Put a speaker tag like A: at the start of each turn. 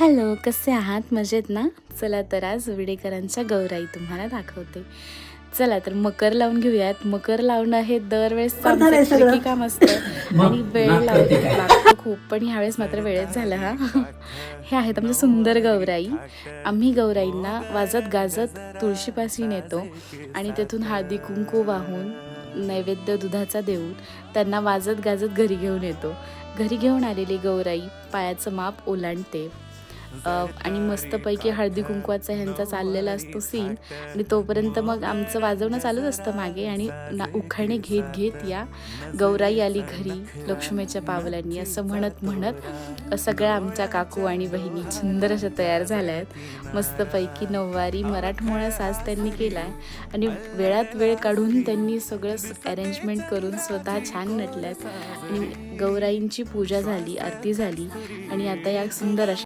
A: Hello, कसे आहात? मजेत ना? चला तर आज विडेकरांच्या गौराई तुम्हाला दाखवते. चला तर मकर लावून घेऊयात. मकर लावणं हे दरवेळेसचं
B: पण
A: आमचं
B: झालंय
A: एक
B: सगळं.
A: ट्रिकी काम असतं आणि
B: मग
A: वेळ
B: नाक करते काय?
A: लागतो खूप, पण ह्यावेळेस मात्र वेळेत झालं हां. हे आहेत आमच्या सुंदर गौराई. आम्ही गौराईंना वाजत-गाजत तुळशीपाशी नेतो आणि तेथून हळदी-कुंकू वाहून, नैवेद्य दुधाचा देऊन त्यांना वाजत-गाजत घरी घेऊन येतो. घरी घेऊन आलेली गौराई पायाचं माप ओलांडते. आणि मस्तपैकी हळदी कुंकवाचा ह्यांचा चाललेला असतो सीन आणि तोपर्यंत मग आमचं वाजवणं चालूच असतं मागे आणि उखाणे घेत घेत या गौराई आली घरी लक्ष्मीच्या पावलांनी असं म्हणत म्हणत सगळ्या आमच्या काकू आणि बहिणी सुंदर अशा तयार झाल्या आहेत. मस्तपैकी नऊवारी मराठमोळा साज त्यांनी केला आहे आणि वेळात वेळ काढून त्यांनी सगळं अरेंजमेंट करून स्वतः छान नटल्यात आणि गौराईंची पूजा झाली, आरती झाली आणि आता या सुंदर अशा